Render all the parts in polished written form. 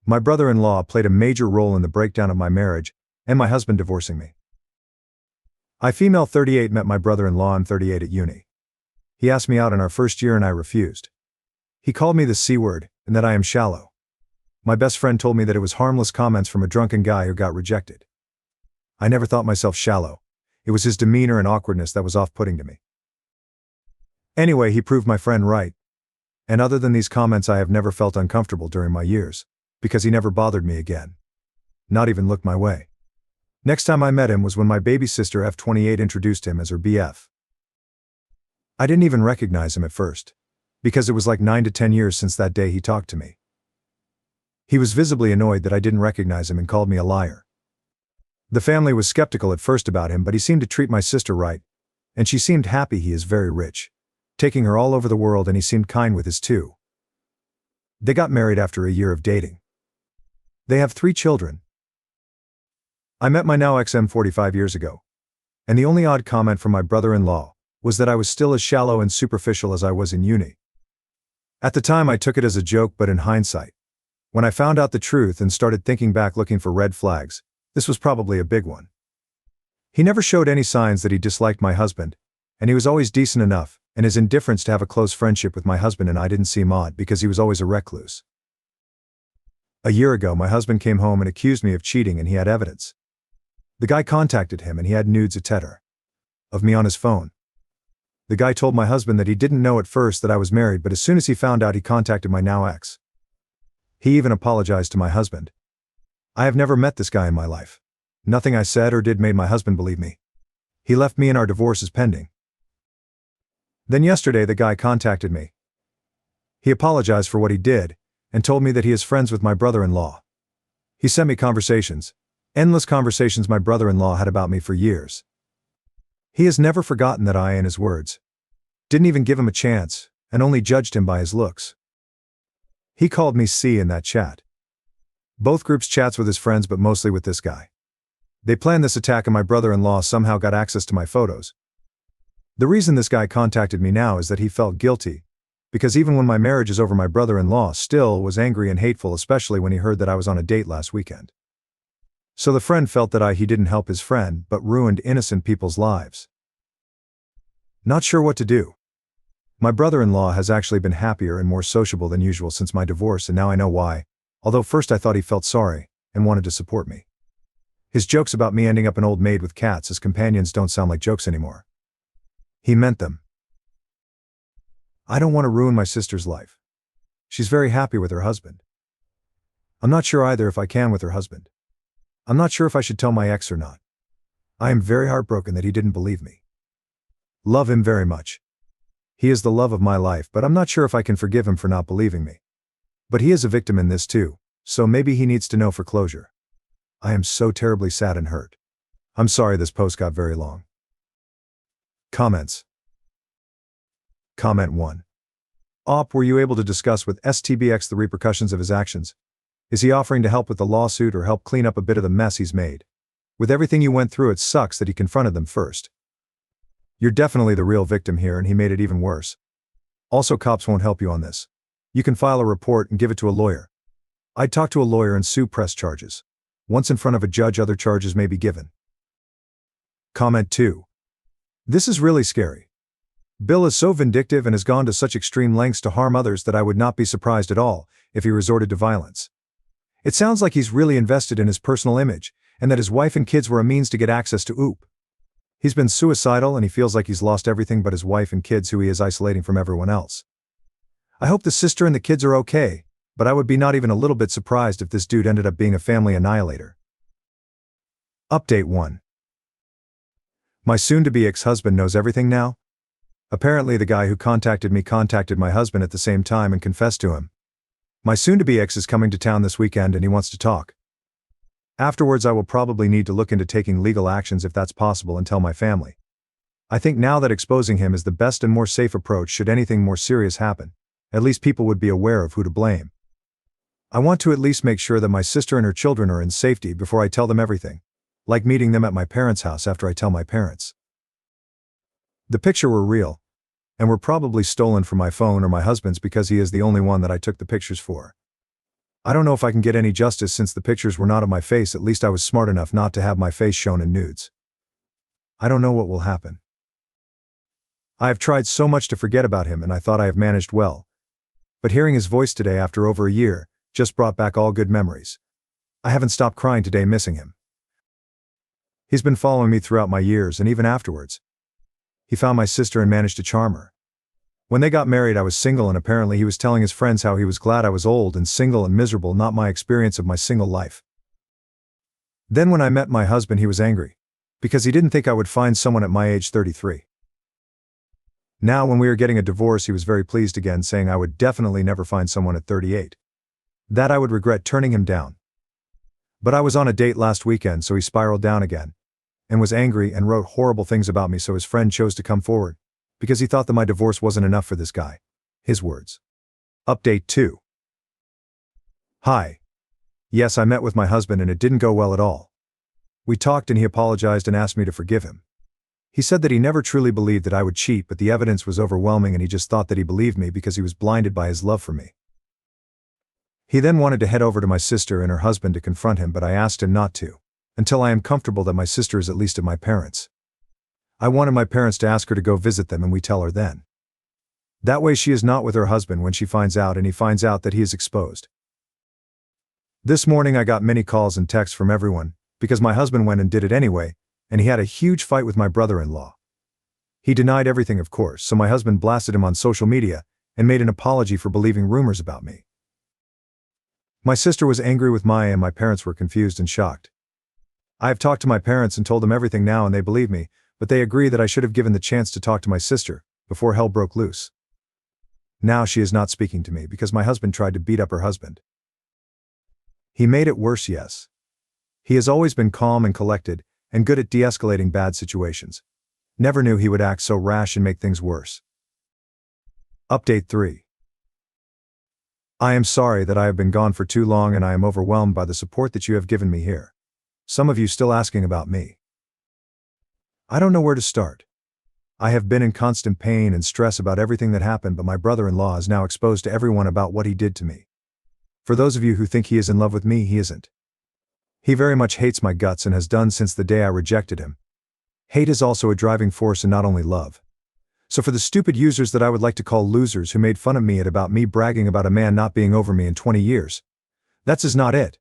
My brother-in-law played a major role in the breakdown of my marriage and my husband divorcing me. I, female 38, met my brother-in-law. I'm 38 at uni. He asked me out in our first year and I refused. He called me the C word and that I am shallow. My best friend told me that it was harmless comments from a drunken guy who got rejected. I never thought myself shallow. It was his demeanor and awkwardness that was off-putting to me. Anyway, he proved my friend right. And other than these comments, I have never felt uncomfortable during my years, because he never bothered me again. Not even looked my way. Next time I met him was when my baby sister F28 introduced him as her BF. I didn't even recognize him at first, because it was like 9 to 10 years since that day he talked to me. He was visibly annoyed that I didn't recognize him and called me a liar. The family was skeptical at first about him, but he seemed to treat my sister right, and she seemed happy. He is very rich, taking her all over the world, and he seemed kind with his too. They got married after a year of dating. They have 3 children. I met my now ex 45 years ago, and the only odd comment from my brother-in-law was that I was still as shallow and superficial as I was in uni. At the time I took it as a joke, but in hindsight, when I found out the truth and started thinking back looking for red flags, this was probably a big one. He never showed any signs that he disliked my husband, and he was always decent enough, and his indifference to have a close friendship with my husband and I didn't seem odd because he was always a recluse. A year ago, my husband came home and accused me of cheating, and he had evidence. The guy contacted him and he had nudes, etc. of me on his phone. The guy told my husband that he didn't know at first that I was married, but as soon as he found out, he contacted my now ex. He even apologized to my husband. I have never met this guy in my life. Nothing I said or did made my husband believe me. He left me and our divorce is pending. Then yesterday the guy contacted me. He apologized for what he did and told me that he is friends with my brother-in-law. He sent me conversations, endless conversations my brother-in-law had about me for years. He has never forgotten that I, in his words, didn't even give him a chance and only judged him by his looks. He called me C in that chat. Both groups chats with his friends, but mostly with this guy. They planned this attack and my brother-in-law somehow got access to my photos. The reason this guy contacted me now is that he felt guilty, because even when my marriage is over, my brother-in-law still was angry and hateful, especially when he heard that I was on a date last weekend. So the friend felt that he didn't help his friend, but ruined innocent people's lives. Not sure what to do. My brother-in-law has actually been happier and more sociable than usual since my divorce, and now I know why, although first I thought he felt sorry and wanted to support me. His jokes about me ending up an old maid with cats as companions don't sound like jokes anymore. He meant them. I don't want to ruin my sister's life. She's very happy with her husband. I'm not sure either if I can with her husband. I'm not sure if I should tell my ex or not. I am very heartbroken that he didn't believe me. Love him very much. He is the love of my life, but I'm not sure if I can forgive him for not believing me. But he is a victim in this too, so maybe he needs to know for closure. I am so terribly sad and hurt. I'm sorry this post got very long. Comments. Comment 1. Were you able to discuss with STBX the repercussions of his actions? Is he offering to help with the lawsuit or help clean up a bit of the mess he's made? With everything you went through, it sucks that he confronted them first. You're definitely the real victim here, and he made it even worse. Also, cops won't help you on this. You can file a report and give it to a lawyer. I'd talk to a lawyer and sue, press charges. Once in front of a judge, other charges may be given. Comment 2. This is really scary. Bill is so vindictive and has gone to such extreme lengths to harm others that I would not be surprised at all if he resorted to violence. It sounds like he's really invested in his personal image, and that his wife and kids were a means to get access to OOP. He's been suicidal and he feels like he's lost everything but his wife and kids, who he is isolating from everyone else. I hope the sister and the kids are okay, but I would be not even a little bit surprised if this dude ended up being a family annihilator. Update 1. My soon-to-be ex-husband knows everything now. Apparently the guy who contacted me contacted my husband at the same time and confessed to him. My soon-to-be ex is coming to town this weekend and he wants to talk. Afterwards I will probably need to look into taking legal actions if that's possible and tell my family. I think now that exposing him is the best and more safe approach should anything more serious happen. At least people would be aware of who to blame. I want to at least make sure that my sister and her children are in safety before I tell them everything, like meeting them at my parents' house after I tell my parents. The pictures were real, and were probably stolen from my phone or my husband's because he is the only one that I took the pictures for. I don't know if I can get any justice since the pictures were not of my face. At least I was smart enough not to have my face shown in nudes. I don't know what will happen. I have tried so much to forget about him and I thought I have managed well. But hearing his voice today after over a year just brought back all good memories. I haven't stopped crying today missing him. He's been following me throughout my years and even afterwards. He found my sister and managed to charm her. When they got married I was single and apparently he was telling his friends how he was glad I was old and single and miserable, not my experience of my single life. Then when I met my husband he was angry. Because he didn't think I would find someone at my age 33. Now when we are getting a divorce he was very pleased again, saying I would definitely never find someone at 38. That I would regret turning him down. But I was on a date last weekend so he spiraled down again. And was angry and wrote horrible things about me, so his friend chose to come forward. Because he thought that my divorce wasn't enough for this guy. His words. Update 2. Hi. Yes, I met with my husband and it didn't go well at all. We talked and he apologized and asked me to forgive him. He said that he never truly believed that I would cheat, but the evidence was overwhelming and he just thought that he believed me because he was blinded by his love for me. He then wanted to head over to my sister and her husband to confront him, but I asked him not to, until I am comfortable that my sister is at least at my parents'. I wanted my parents to ask her to go visit them and we tell her then. That way she is not with her husband when she finds out and he finds out that he is exposed. This morning I got many calls and texts from everyone, because my husband went and did it anyway, and he had a huge fight with my brother-in-law. He denied everything of course, so my husband blasted him on social media and made an apology for believing rumors about me. My sister was angry with Maya and my parents were confused and shocked. I have talked to my parents and told them everything now and they believe me, but they agree that I should have given the chance to talk to my sister before hell broke loose. Now she is not speaking to me because my husband tried to beat up her husband. He made it worse, yes. He has always been calm and collected and good at de-escalating bad situations. Never knew he would act so rash and make things worse. Update 3. I am sorry that I have been gone for too long and I am overwhelmed by the support that you have given me here. Some of you still asking about me. I don't know where to start. I have been in constant pain and stress about everything that happened, but my brother-in-law is now exposed to everyone about what he did to me. For those of you who think he is in love with me, he isn't. He very much hates my guts and has done since the day I rejected him. Hate is also a driving force and not only love. So for the stupid users that I would like to call losers who made fun of me about me bragging about a man not being over me in 20 years. That's not it.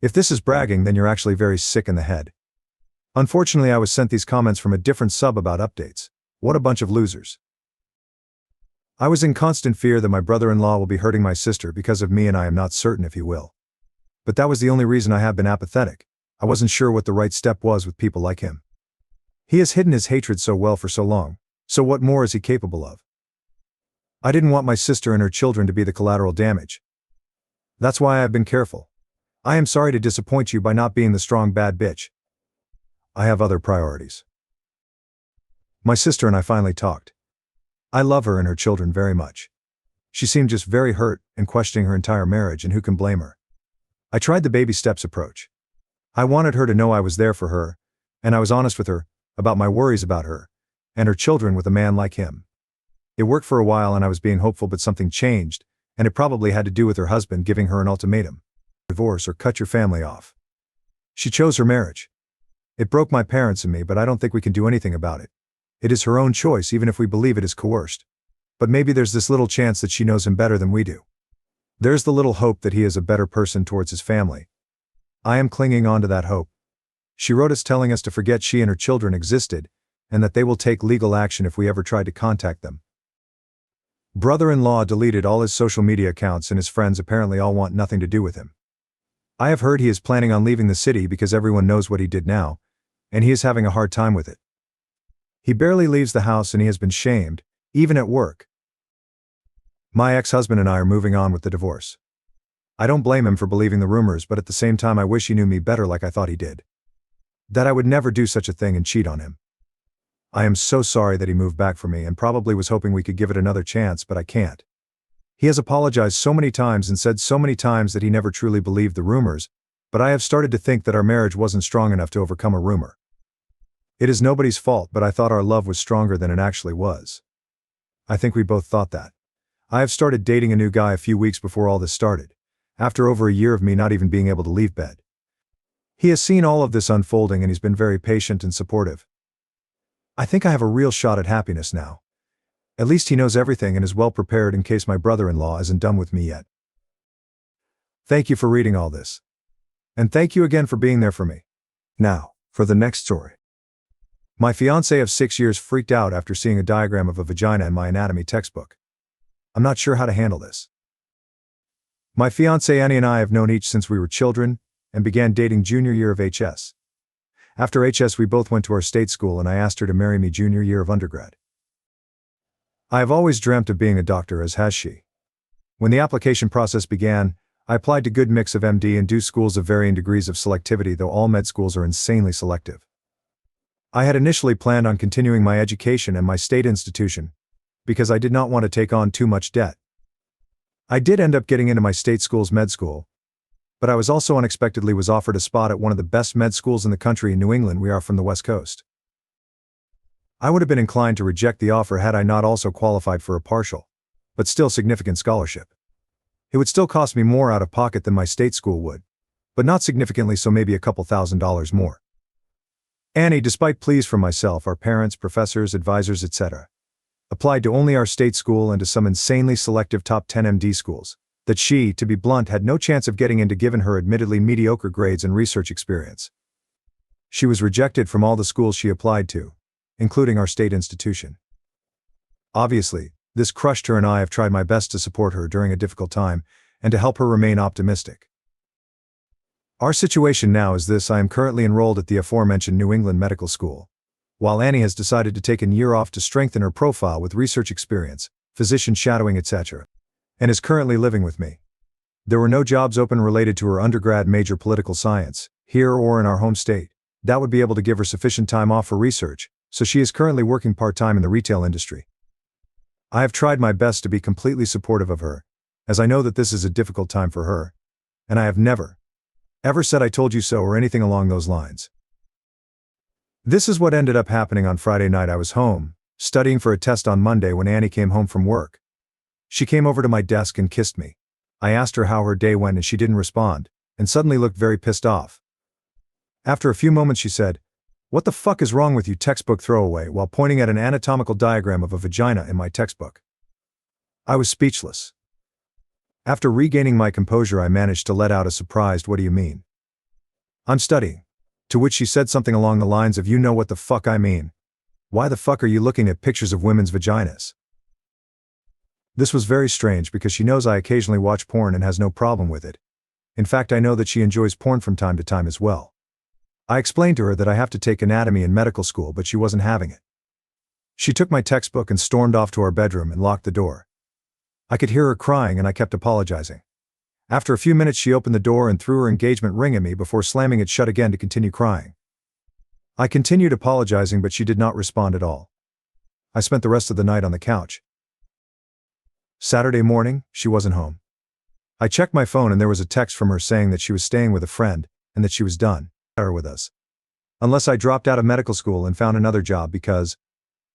If this is bragging, then you're actually very sick in the head. Unfortunately I was sent these comments from a different sub about updates. What a bunch of losers. I was in constant fear that my brother-in-law will be hurting my sister because of me and I am not certain if he will. But that was the only reason I have been apathetic. I wasn't sure what the right step was with people like him. He has hidden his hatred so well for so long, so what more is he capable of? I didn't want my sister and her children to be the collateral damage. That's why I have been careful. I am sorry to disappoint you by not being the strong bad bitch. I have other priorities. My sister and I finally talked. I love her and her children very much. She seemed just very hurt and questioning her entire marriage, and who can blame her? I tried the baby steps approach. I wanted her to know I was there for her, and I was honest with her about my worries about her and her children with a man like him. It worked for a while and I was being hopeful, but something changed, and it probably had to do with her husband giving her an ultimatum. Divorce or cut your family off. She chose her marriage. It broke my parents and me, but I don't think we can do anything about it. It is her own choice even if we believe it is coerced. But maybe there's this little chance that she knows him better than we do. There's the little hope that he is a better person towards his family. I am clinging on to that hope. She wrote us telling us to forget she and her children existed, and that they will take legal action if we ever tried to contact them. Brother-in-law deleted all his social media accounts and his friends apparently all want nothing to do with him. I have heard he is planning on leaving the city because everyone knows what he did now, and he is having a hard time with it. He barely leaves the house and he has been shamed, even at work. My ex-husband and I are moving on with the divorce. I don't blame him for believing the rumors, but at the same time I wish he knew me better like I thought he did. That I would never do such a thing and cheat on him. I am so sorry that he moved back for me and probably was hoping we could give it another chance, but I can't. He has apologized so many times and said so many times that he never truly believed the rumors, but I have started to think that our marriage wasn't strong enough to overcome a rumor. It is nobody's fault, but I thought our love was stronger than it actually was. I think we both thought that. I have started dating a new guy a few weeks before all this started. after over a year of me not even being able to leave bed. He has seen all of this unfolding and he's been very patient and supportive. I think I have a real shot at happiness now. At least he knows everything and is well prepared in case my brother-in-law isn't done with me yet. Thank you for reading all this. And thank you again for being there for me. Now, for the next story. My fiancé of 6 years freaked out after seeing a diagram of a vagina in my anatomy textbook. I'm not sure how to handle this. My fiancée Annie and I have known each since we were children and began dating junior year of HS. After HS we both went to our state school and I asked her to marry me junior year of undergrad. I have always dreamt of being a doctor, as has she. When the application process began, I applied to good mix of MD and DO schools of varying degrees of selectivity, though all med schools are insanely selective. I had initially planned on continuing my education in my state institution, because I did not want to take on too much debt. I did end up getting into my state school's med school, but I was also unexpectedly offered a spot at one of the best med schools in the country in New England. We are from the West Coast. I would have been inclined to reject the offer had I not also qualified for a partial, but still significant scholarship. It would still cost me more out of pocket than my state school would, but not significantly, so maybe a couple $1,000s more. Annie, despite pleas from myself, our parents, professors, advisors, etc., applied to only our state school and to some insanely selective top 10 MD schools, that she, to be blunt, had no chance of getting into given her admittedly mediocre grades and research experience. She was rejected from all the schools she applied to, including our state institution. Obviously, this crushed her and I have tried my best to support her during a difficult time and to help her remain optimistic. Our situation now is this: I am currently enrolled at the aforementioned New England Medical School, while Annie has decided to take a year off to strengthen her profile with research experience, physician shadowing, etc., and is currently living with me. There were no jobs open related to her undergrad major, political science, here or in our home state, that would be able to give her sufficient time off for research, so she is currently working part-time in the retail industry. I have tried my best to be completely supportive of her, as I know that this is a difficult time for her, and I have never, ever said I told you so or anything along those lines. This is what ended up happening on Friday night. I was home, studying for a test on Monday when Annie came home from work. She came over to my desk and kissed me. I asked her how her day went and she didn't respond, and suddenly looked very pissed off. After a few moments she said, "What the fuck is wrong with you, textbook throwaway," while pointing at an anatomical diagram of a vagina in my textbook. I was speechless. After regaining my composure I managed to let out a surprised, "What do you mean?" "I'm studying." To which she said something along the lines of, "You know what the fuck I mean. Why the fuck are you looking at pictures of women's vaginas?" This was very strange because she knows I occasionally watch porn and has no problem with it. In fact, I know that she enjoys porn from time to time as well. I explained to her that I have to take anatomy in medical school, but she wasn't having it. She took my textbook and stormed off to our bedroom and locked the door. I could hear her crying and I kept apologizing. After a few minutes she opened the door and threw her engagement ring at me before slamming it shut again to continue crying. I continued apologizing, but she did not respond at all. I spent the rest of the night on the couch. Saturday morning, she wasn't home. I checked my phone and there was a text from her saying that she was staying with a friend and that she was done with us, unless I dropped out of medical school and found another job because,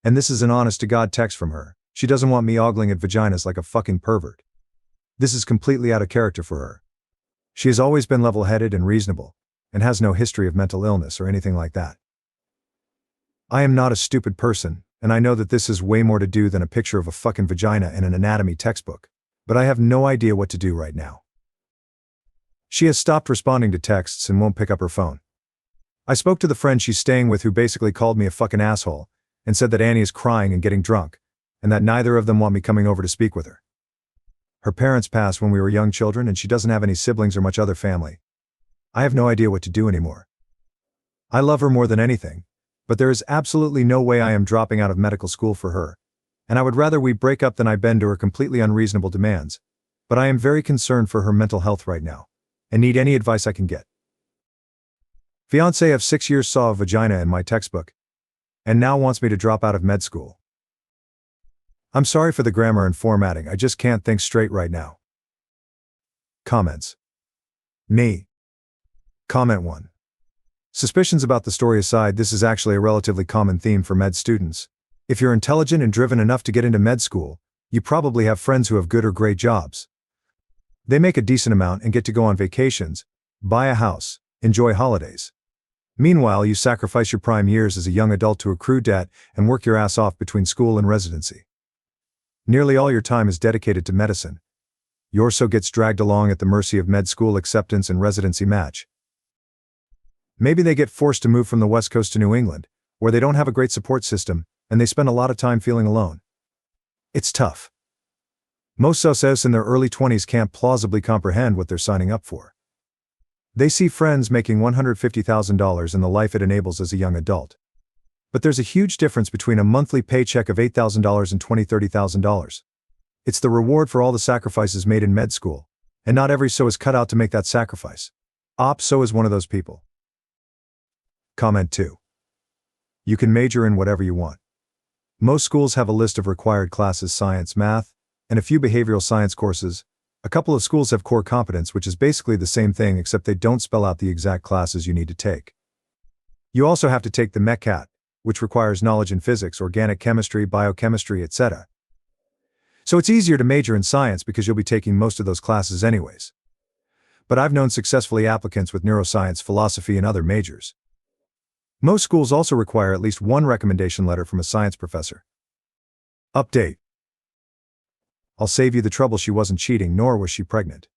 and this is an honest-to-God text from her, she doesn't want me ogling at vaginas like a fucking pervert. This is completely out of character for her. She has always been level-headed and reasonable, and has no history of mental illness or anything like that. I am not a stupid person, and I know that this has way more to do than a picture of a fucking vagina in an anatomy textbook, but I have no idea what to do right now. She has stopped responding to texts and won't pick up her phone. I spoke to the friend she's staying with who basically called me a fucking asshole, and said that Annie is crying and getting drunk, and that neither of them want me coming over to speak with her. Her parents passed when we were young children and she doesn't have any siblings or much other family. I have no idea what to do anymore. I love her more than anything, but there is absolutely no way I am dropping out of medical school for her, and I would rather we break up than I bend to her completely unreasonable demands, but I am very concerned for her mental health right now, and need any advice I can get. Fiancé of 6 years saw a vagina in my textbook, and now wants me to drop out of med school. I'm sorry for the grammar and formatting, I just can't think straight right now. Comments. Me. Comment 1. Suspicions about the story aside, this is actually a relatively common theme for med students. If you're intelligent and driven enough to get into med school, you probably have friends who have good or great jobs. They make a decent amount and get to go on vacations, buy a house, enjoy holidays. Meanwhile, you sacrifice your prime years as a young adult to accrue debt and work your ass off between school and residency. Nearly all your time is dedicated to medicine. Yours so gets dragged along at the mercy of med school acceptance and residency match. Maybe they get forced to move from the West Coast to New England, where they don't have a great support system, and they spend a lot of time feeling alone. It's tough. Most socios in their early 20s can't plausibly comprehend what they're signing up for. They see friends making $150,000 and the life it enables as a young adult. But there's a huge difference between a monthly paycheck of $8,000 and $20,000–$30,000. It's the reward for all the sacrifices made in med school, and not every so is cut out to make that sacrifice. So is one of those people. Comment 2. You can major in whatever you want. Most schools have a list of required classes: science, math, and a few behavioral science courses. A couple of schools have core competence, which is basically the same thing except they don't spell out the exact classes you need to take. You also have to take the MECAT, which requires knowledge in physics, organic chemistry, biochemistry, etc. So it's easier to major in science because you'll be taking most of those classes anyways. But I've known successfully applicants with neuroscience, philosophy, and other majors. Most schools also require at least one recommendation letter from a science professor. Update. I'll save you the trouble. She wasn't cheating, nor was she pregnant.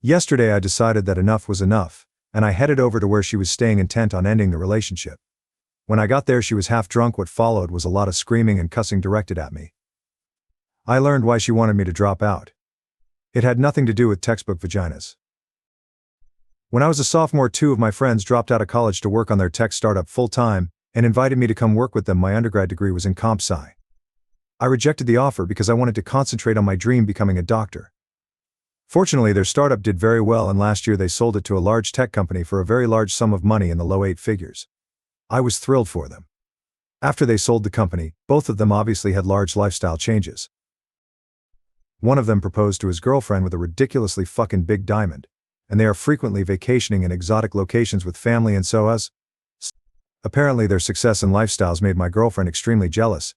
Yesterday I decided that enough was enough, and I headed over to where she was staying, intent on ending the relationship. When I got there, she was half drunk. What followed was a lot of screaming and cussing directed at me. I learned why she wanted me to drop out. It had nothing to do with textbook vaginas. When I was a sophomore, 2 of my friends dropped out of college to work on their tech startup full-time and invited me to come work with them. My undergrad degree was in comp sci. I rejected the offer because I wanted to concentrate on my dream, becoming a doctor. Fortunately, their startup did very well, and last year they sold it to a large tech company for a very large sum of money in the low 8 figures. I was thrilled for them. After they sold the company, both of them obviously had large lifestyle changes. One of them proposed to his girlfriend with a ridiculously fucking big diamond, and they are frequently vacationing in exotic locations with family and so as. Apparently their success and lifestyles made my girlfriend extremely jealous,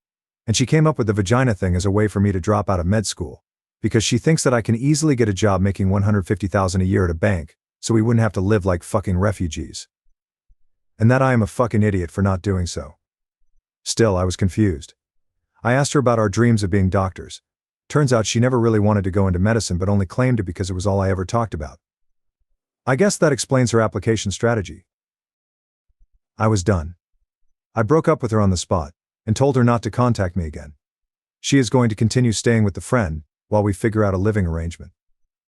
and she came up with the vagina thing as a way for me to drop out of med school, because she thinks that I can easily get a job making $150,000 a year at a bank, so we wouldn't have to live like fucking refugees. And that I am a fucking idiot for not doing so. Still, I was confused. I asked her about our dreams of being doctors. Turns out she never really wanted to go into medicine, but only claimed it because it was all I ever talked about. I guess that explains her application strategy. I was done. I broke up with her on the spot and told her not to contact me again. She is going to continue staying with the friend while we figure out a living arrangement.